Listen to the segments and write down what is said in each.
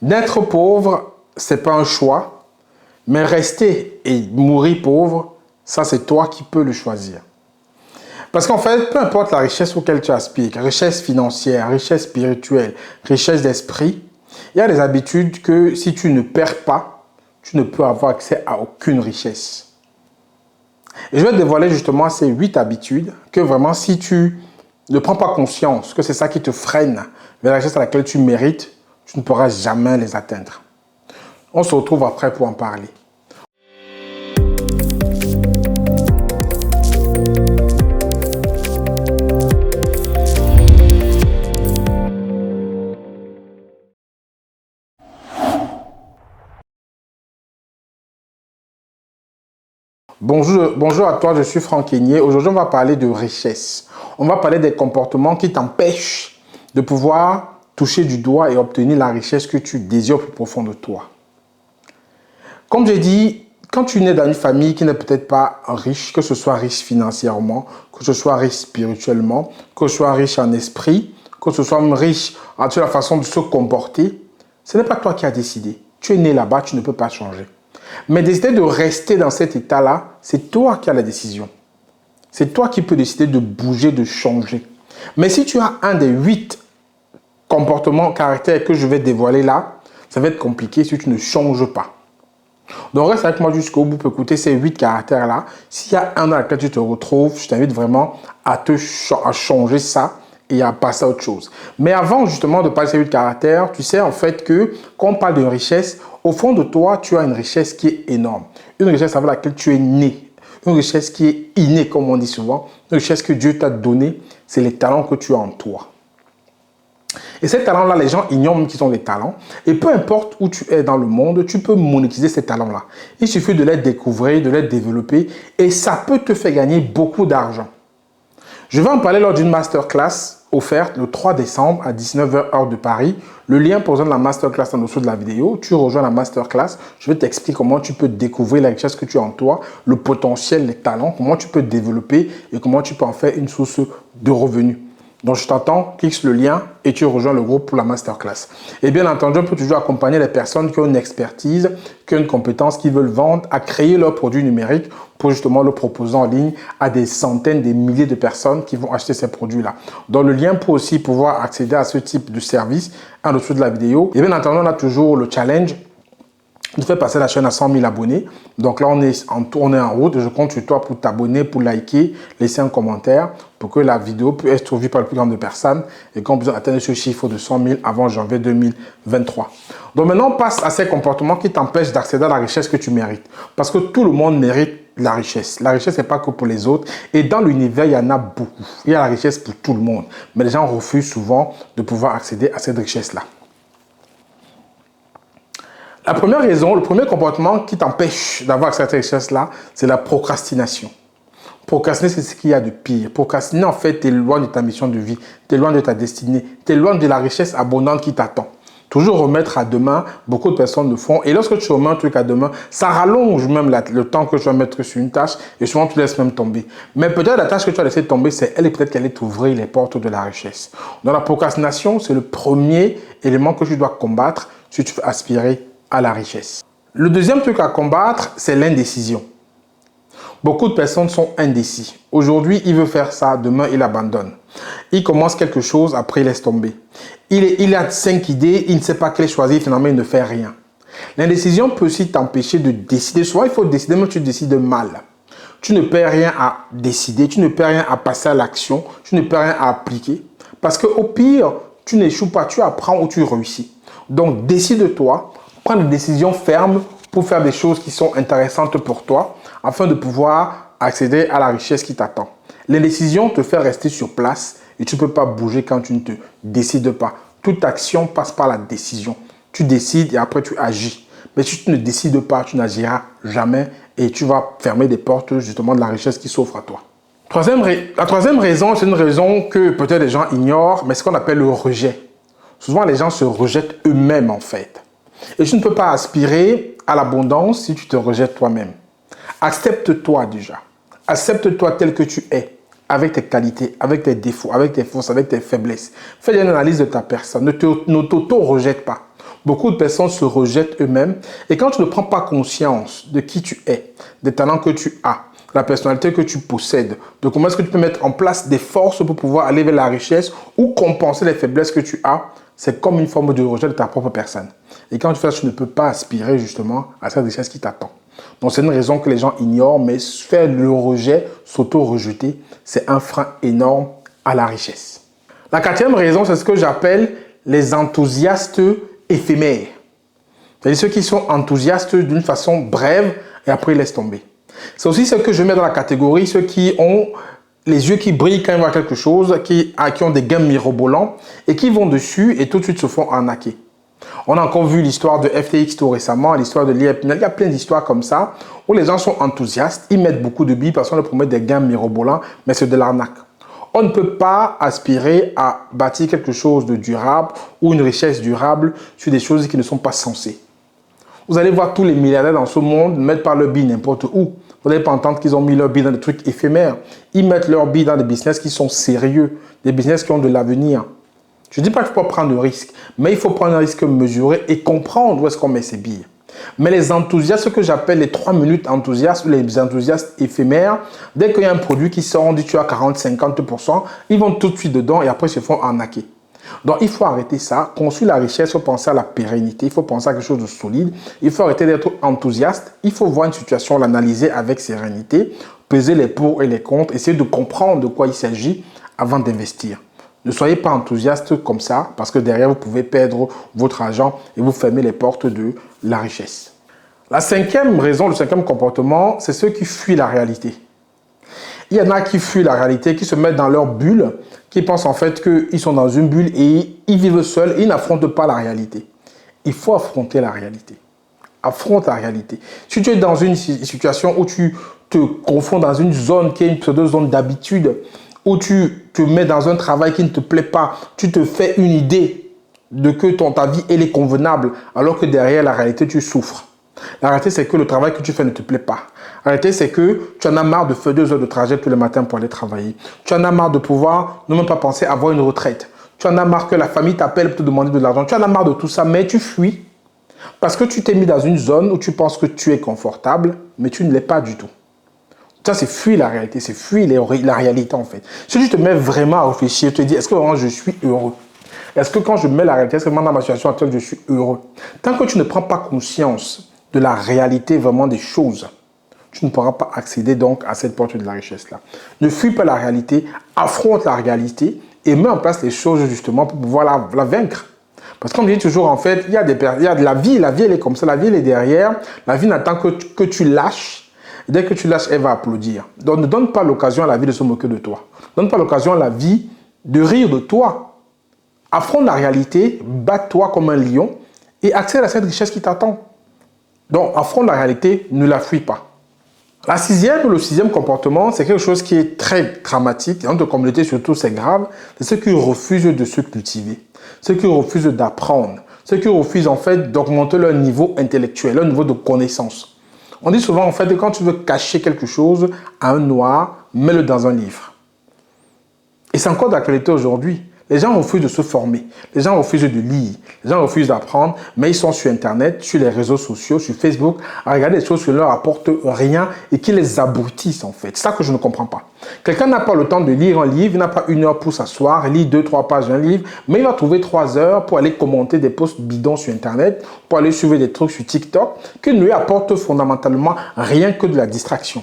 Naître pauvre, ce n'est pas un choix, mais rester et mourir pauvre, ça c'est toi qui peux le choisir. Parce qu'en fait, peu importe la richesse auquel tu aspires, richesse financière, richesse spirituelle, richesse d'esprit, il y a des habitudes que si tu ne perds pas, tu ne peux avoir accès à aucune richesse. Et je vais te dévoiler justement ces 8 habitudes que vraiment si tu ne prends pas conscience que c'est ça qui te freine vers la richesse à laquelle tu mérites, tu ne pourras jamais les atteindre. On se retrouve après pour en parler. Bonjour à toi, je suis Franck Kenyé. Aujourd'hui, on va parler de richesse. On va parler des comportements qui t'empêchent de pouvoir toucher du doigt et obtenir la richesse que tu désires au plus profond de toi. Comme j'ai dit, quand tu nais dans une famille qui n'est peut-être pas riche, que ce soit riche financièrement, que ce soit riche spirituellement, que ce soit riche en esprit, que ce soit riche en la façon de se comporter, ce n'est pas toi qui as décidé. Tu es né là-bas, tu ne peux pas changer. Mais décider de rester dans cet état-là, c'est toi qui as la décision. C'est toi qui peux décider de bouger, de changer. Mais si tu as un des 8 comportements, caractères que je vais dévoiler là, ça va être compliqué si tu ne changes pas. Donc reste avec moi jusqu'au bout pour écouter ces 8 caractères-là. S'il y a un dans lequel tu te retrouves, je t'invite vraiment à changer ça et à passer à autre chose. Mais avant justement de passer à ces 8 caractères, tu sais en fait que quand on parle de richesse, au fond de toi, tu as une richesse qui est énorme. Une richesse avec laquelle tu es né. Une richesse qui est innée, comme on dit souvent. Une richesse que Dieu t'a donnée, c'est les talents que tu as en toi. Et ces talents-là, les gens ignorent même qu'ils ont des talents. Et peu importe où tu es dans le monde, tu peux monétiser ces talents-là. Il suffit de les découvrir, de les développer et ça peut te faire gagner beaucoup d'argent. Je vais en parler lors d'une masterclass offerte le 3 décembre à 19h heure de Paris. Le lien pour rejoindre la masterclass en dessous de la vidéo. Tu rejoins la masterclass. Je vais t'expliquer comment tu peux découvrir la richesse que tu as en toi, le potentiel, les talents, comment tu peux développer et comment tu peux en faire une source de revenus. Donc, je t'attends, clique sur le lien et tu rejoins le groupe pour la masterclass. Et bien entendu, on peut toujours accompagner les personnes qui ont une expertise, qui ont une compétence, qui veulent vendre, à créer leurs produits numériques pour justement le proposer en ligne à des centaines, des milliers de personnes qui vont acheter ces produits-là. Donc, le lien pour aussi pouvoir accéder à ce type de service en dessous de la vidéo. Et bien entendu, on a toujours le challenge de faire passer la chaîne à 100 000 abonnés. Donc là, on est en route. Je compte sur toi pour t'abonner, pour liker, laisser un commentaire pour que la vidéo puisse être vue par le plus grand nombre de personnes et qu'on puisse atteindre ce chiffre de 100 000 avant janvier 2023. Donc maintenant, on passe à ces comportements qui t'empêchent d'accéder à la richesse que tu mérites. Parce que tout le monde mérite la richesse. La richesse, ce n'est pas que pour les autres. Et dans l'univers, il y en a beaucoup. Il y a la richesse pour tout le monde. Mais les gens refusent souvent de pouvoir accéder à cette richesse-là. La première raison, le premier comportement qui t'empêche d'avoir cette richesse-là, c'est la procrastination. Procrastiner, c'est ce qu'il y a de pire. Procrastiner, en fait, t'éloigne de ta mission de vie, t'éloigne de ta destinée, t'éloigne de la richesse abondante qui t'attend. Toujours remettre à demain, beaucoup de personnes le font. Et lorsque tu remets un truc à demain, ça rallonge même le temps que tu vas mettre sur une tâche et souvent tu laisses même tomber. Mais peut-être la tâche que tu as laissé tomber, c'est elle et peut-être qu'elle allait t'ouvrir les portes de la richesse. Donc la procrastination, c'est le premier élément que tu dois combattre si tu veux aspirer à la richesse. Le deuxième truc à combattre, c'est l'indécision. Beaucoup de personnes sont indécis. Aujourd'hui, il veut faire ça, demain, il abandonne. Il commence quelque chose, après, il laisse tomber. Il a 5 idées, il ne sait pas quelle choisir, finalement, il ne fait rien. L'indécision peut aussi t'empêcher de décider. Souvent, il faut décider, mais tu décides mal. Tu ne perds rien à décider, tu ne perds rien à passer à l'action, tu ne perds rien à appliquer. Parce qu'au pire, tu n'échoues pas, tu apprends ou tu réussis. Donc, décide-toi. Prends des décisions fermes pour faire des choses qui sont intéressantes pour toi afin de pouvoir accéder à la richesse qui t'attend. L'indécision te fait rester sur place et tu ne peux pas bouger quand tu ne te décides pas. Toute action passe par la décision. Tu décides et après tu agis. Mais si tu ne décides pas, tu n'agiras jamais et tu vas fermer des portes justement de la richesse qui s'offre à toi. La troisième raison, c'est une raison que peut-être les gens ignorent, mais c'est ce qu'on appelle le rejet. Souvent, les gens se rejettent eux-mêmes en fait. Et tu ne peux pas aspirer à l'abondance si tu te rejettes toi-même. Accepte-toi déjà. Accepte-toi tel que tu es, avec tes qualités, avec tes défauts, avec tes forces, avec tes faiblesses. Fais une analyse de ta personne. Ne t'auto-rejette pas. Beaucoup de personnes se rejettent eux-mêmes. Et quand tu ne prends pas conscience de qui tu es, des talents que tu as, la personnalité que tu possèdes, de comment est-ce que tu peux mettre en place des forces pour pouvoir aller vers la richesse ou compenser les faiblesses que tu as, c'est comme une forme de rejet de ta propre personne. Et quand tu fais ça, tu ne peux pas aspirer justement à cette richesse qui t'attend. Donc c'est une raison que les gens ignorent, mais faire le rejet, s'auto-rejeter, c'est un frein énorme à la richesse. La quatrième raison, c'est ce que j'appelle les enthousiastes éphémères. C'est-à-dire ceux qui sont enthousiastes d'une façon brève et après ils laissent tomber. C'est aussi ce que je mets dans la catégorie, ceux qui ont les yeux qui brillent quand ils voient quelque chose, qui ont des gains mirobolants et qui vont dessus et tout de suite se font arnaquer. On a encore vu l'histoire de FTX tout récemment, l'histoire de l'IEPNEL. Il y a plein d'histoires comme ça où les gens sont enthousiastes, ils mettent beaucoup de billes parce qu'on leur promet des gains mirobolants, mais c'est de l'arnaque. On ne peut pas aspirer à bâtir quelque chose de durable ou une richesse durable sur des choses qui ne sont pas censées. Vous allez voir tous les milliardaires dans ce monde mettre par leur billes n'importe où. Vous n'allez pas entendre qu'ils ont mis leur billes dans des trucs éphémères. Ils mettent leurs billes dans des business qui sont sérieux, des business qui ont de l'avenir. Je ne dis pas qu'il faut pas prendre de risques, mais il faut prendre un risque mesuré et comprendre où est-ce qu'on met ses billes. Mais les enthousiastes, ce que j'appelle les 3 minutes enthousiastes ou les enthousiastes éphémères, dès qu'il y a un produit qui sort, on dit tu as 40-50%, ils vont tout de suite dedans et après ils se font arnaquer. Donc il faut arrêter ça. Construire la richesse, il faut penser à la pérennité, il faut penser à quelque chose de solide. Il faut arrêter d'être enthousiaste. Il faut voir une situation, l'analyser avec sérénité, peser les pour et les contre, essayer de comprendre de quoi il s'agit avant d'investir. Ne soyez pas enthousiaste comme ça parce que derrière, vous pouvez perdre votre argent et vous fermer les portes de la richesse. La cinquième raison, le cinquième comportement, c'est ceux qui fuient la réalité. Il y en a qui fuient la réalité, qui se mettent dans leur bulle, qui pensent en fait qu'ils sont dans une bulle et ils vivent seuls et ils n'affrontent pas la réalité. Il faut affronter la réalité. Affronte la réalité. Si tu es dans une situation où tu te confonds dans une zone qui est une pseudo-zone d'habitude, où tu te mets dans un travail qui ne te plaît pas, tu te fais une idée de que ta vie elle est convenable, alors que derrière la réalité, tu souffres. La réalité, c'est que le travail que tu fais ne te plaît pas. La réalité, c'est que tu en as marre de faire 2 heures de trajet tous les matins pour aller travailler. Tu en as marre de pouvoir ne même pas penser à avoir une retraite. Tu en as marre que la famille t'appelle pour te demander de l'argent. Tu en as marre de tout ça, mais tu fuis parce que tu t'es mis dans une zone où tu penses que tu es confortable, mais tu ne l'es pas du tout. Ça, c'est fuir la réalité, c'est fuir la réalité en fait. Si tu te mets vraiment à réfléchir, tu te dis, est-ce que vraiment je suis heureux? Est-ce que quand je mets la réalité, est-ce que vraiment dans ma situation actuelle, je suis heureux? Tant que tu ne prends pas conscience de la réalité vraiment des choses, tu ne pourras pas accéder donc à cette porte de la richesse-là. Ne fuis pas la réalité, affronte la réalité et mets en place les choses justement pour pouvoir la vaincre. Parce qu'on dit toujours en fait, il y a de la vie elle est comme ça, la vie elle est derrière, la vie n'attend que tu lâches. Dès que tu lâches, elle va applaudir. Donc ne donne pas l'occasion à la vie de se moquer de toi. Ne donne pas l'occasion à la vie de rire de toi. Affronte la réalité, bats-toi comme un lion et accède à cette richesse qui t'attend. Donc affronte la réalité, ne la fuis pas. Le sixième comportement, c'est quelque chose qui est très dramatique. Dans notre communauté, surtout, c'est grave. C'est ceux qui refusent de se cultiver. Ceux qui refusent d'apprendre. Ceux qui refusent en fait d'augmenter leur niveau intellectuel, leur niveau de connaissance. On dit souvent en fait que quand tu veux cacher quelque chose à un noir, mets-le dans un livre. Et c'est encore d'actualité aujourd'hui. Les gens refusent de se former, les gens refusent de lire, les gens refusent d'apprendre, mais ils sont sur Internet, sur les réseaux sociaux, sur Facebook, à regarder des choses qui ne leur apportent rien et qui les abrutissent en fait. C'est ça que je ne comprends pas. Quelqu'un n'a pas le temps de lire un livre, il n'a pas 1 heure pour s'asseoir, lire 2-3 pages d'un livre, mais il va trouver 3 heures pour aller commenter des posts bidons sur Internet, pour aller suivre des trucs sur TikTok, qui ne lui apportent fondamentalement rien que de la distraction.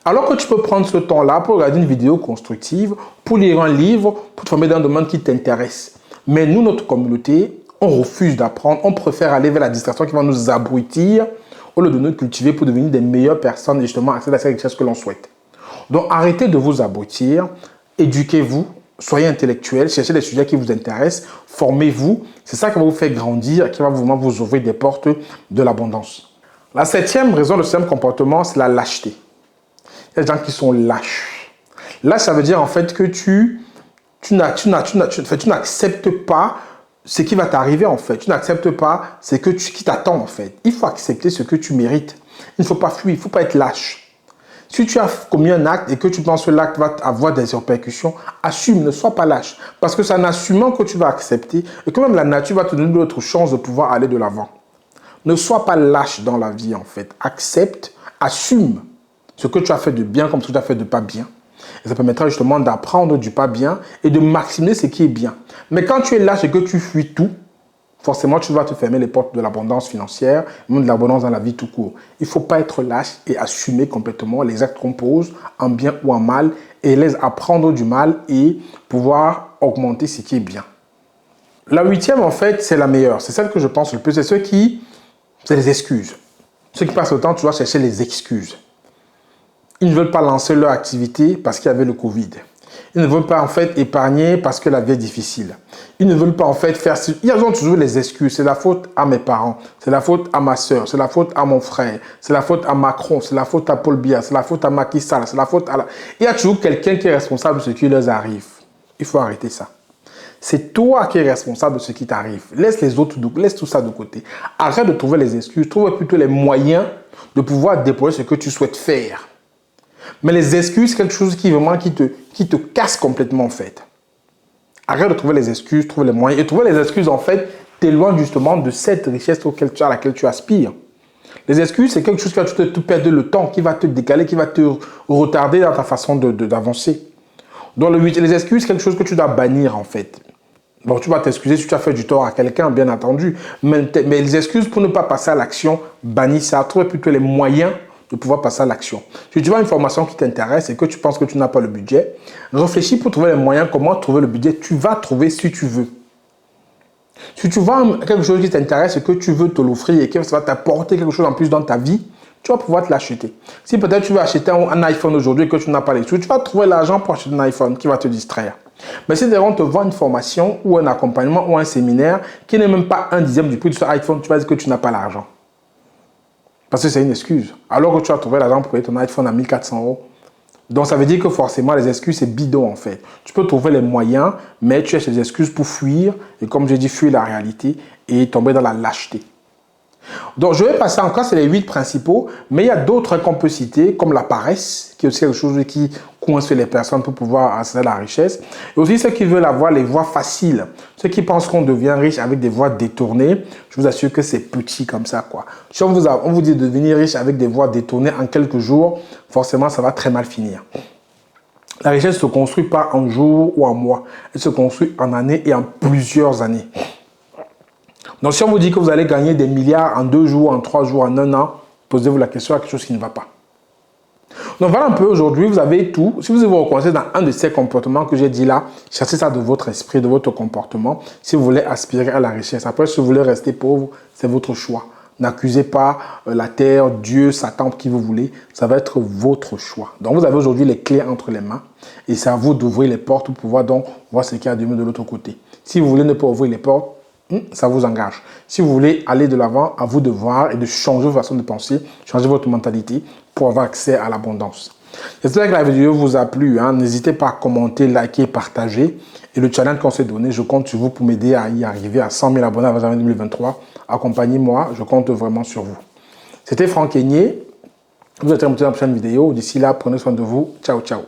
Alors que tu peux prendre ce temps-là pour regarder une vidéo constructive, pour lire un livre, pour te former dans un domaine qui t'intéresse. Mais nous, notre communauté, on refuse d'apprendre, on préfère aller vers la distraction qui va nous abrutir au lieu de nous cultiver pour devenir des meilleures personnes et justement accéder à cette richesse que l'on souhaite. Donc arrêtez de vous abrutir, éduquez-vous, soyez intellectuels, cherchez des sujets qui vous intéressent, formez-vous. C'est ça qui va vous faire grandir, qui va vraiment vous ouvrir des portes de l'abondance. La 7e raison, le 7e comportement, c'est la lâcheté. Il y a des gens qui sont lâches. Lâche, ça veut dire en fait que tu n'acceptes pas ce qui va t'arriver en fait. Tu n'acceptes pas ce qui t'attend en fait. Il faut accepter ce que tu mérites. Il ne faut pas fuir, il ne faut pas être lâche. Si tu as commis un acte et que tu penses que l'acte va avoir des répercussions, assume, ne sois pas lâche. Parce que c'est en assumant que tu vas accepter et que même la nature va te donner d'autres chances de pouvoir aller de l'avant. Ne sois pas lâche dans la vie en fait. Accepte, assume ce que tu as fait de bien comme ce que tu as fait de pas bien. Et ça permettra justement d'apprendre du pas bien et de maximiser ce qui est bien. Mais quand tu es lâche et que tu fuis tout, forcément, tu vas te fermer les portes de l'abondance financière, même de l'abondance dans la vie tout court. Il ne faut pas être lâche et assumer complètement les actes qu'on pose, en bien ou en mal, et les apprendre du mal et pouvoir augmenter ce qui est bien. La huitième, en fait, c'est la meilleure. C'est celle que je pense le plus. C'est les excuses. Ceux qui passent le temps, tu dois chercher les excuses. Ils ne veulent pas lancer leur activité parce qu'il y avait le Covid. Ils ne veulent pas en fait épargner parce que la vie est difficile. Ils ne veulent pas en fait faire... Ils ont toujours les excuses. C'est la faute à mes parents. C'est la faute à ma soeur. C'est la faute à mon frère. C'est la faute à Macron. C'est la faute à Paul Biya. C'est la faute à Macky Sall. C'est la faute à la... Il y a toujours quelqu'un qui est responsable de ce qui leur arrive. Il faut arrêter ça. C'est toi qui es responsable de ce qui t'arrive. Laisse les autres, laisse tout ça de côté. Arrête de trouver les excuses. Trouve plutôt les moyens de pouvoir déployer ce que tu souhaites faire. Mais les excuses, c'est quelque chose qui vraiment qui te casse complètement en fait. Arrête de trouver les excuses, trouve les moyens. Et trouver les excuses en fait t'éloigne justement de cette richesse à laquelle tu aspires. Les excuses, c'est quelque chose qui va te perdre le temps, qui va te décaler, qui va te retarder dans ta façon d'avancer. Donc les excuses, c'est quelque chose que tu dois bannir en fait. Bon, tu vas t'excuser si tu as fait du tort à quelqu'un, bien entendu. Mais les excuses pour ne pas passer à l'action, bannis ça. Trouve plutôt les moyens de pouvoir passer à l'action. Si tu vois une formation qui t'intéresse et que tu penses que tu n'as pas le budget, réfléchis pour trouver les moyens, comment trouver le budget. Tu vas trouver si tu veux. Si tu vois quelque chose qui t'intéresse et que tu veux te l'offrir et que ça va t'apporter quelque chose en plus dans ta vie, tu vas pouvoir te l'acheter. Si peut-être tu veux acheter un iPhone aujourd'hui et que tu n'as pas les sous, tu vas trouver l'argent pour acheter un iPhone qui va te distraire. Mais si on te vend une formation ou un accompagnement ou un séminaire qui n'est même pas un dixième du prix de ce iPhone, tu vas dire que tu n'as pas l'argent. Parce que c'est une excuse. Alors que tu as trouvé l'argent pour payer ton iPhone à 1400 €. Donc ça veut dire que forcément les excuses c'est bidon en fait. Tu peux trouver les moyens, mais tu cherches des excuses pour fuir. Et comme j'ai dit, fuir la réalité et tomber dans la lâcheté. Donc je vais passer encore, c'est les 8 principaux, mais il y a d'autres qu'on peut citer, comme la paresse, qui est aussi quelque chose qui coince les personnes pour pouvoir accéder à la richesse. Et aussi ceux qui veulent avoir les voies faciles, ceux qui pensent qu'on devient riche avec des voies détournées, je vous assure que c'est petit comme ça, quoi. Si on vous dit de devenir riche avec des voies détournées en quelques jours, forcément ça va très mal finir. La richesse ne se construit pas en jours ou en mois, elle se construit en années et en plusieurs années. Donc, si on vous dit que vous allez gagner des milliards en 2 jours, en 3 jours, en 1 an, posez-vous la question à quelque chose qui ne va pas. Donc, voilà un peu aujourd'hui, vous avez tout. Si vous vous reconnaissez dans un de ces comportements que j'ai dit là, cherchez ça de votre esprit, de votre comportement, si vous voulez aspirer à la richesse. Après, si vous voulez rester pauvre, c'est votre choix. N'accusez pas la terre, Dieu, Satan, qui vous voulez. Ça va être votre choix. Donc, vous avez aujourd'hui les clés entre les mains. Et c'est à vous d'ouvrir les portes pour pouvoir donc voir ce qu'il y a de l'autre côté. Si vous voulez ne pas ouvrir les portes, ça vous engage. Si vous voulez aller de l'avant, à vous de voir et de changer votre façon de penser, changer votre mentalité pour avoir accès à l'abondance. J'espère que la vidéo vous a plu. N'hésitez pas à commenter, liker, partager. Et le challenge qu'on s'est donné, je compte sur vous pour m'aider à y arriver à 100 000 abonnés avant janvier 2023. Accompagnez-moi, je compte vraiment sur vous. C'était Franck Aigné. Vous êtes dans la prochaine vidéo. D'ici là, prenez soin de vous. Ciao, ciao.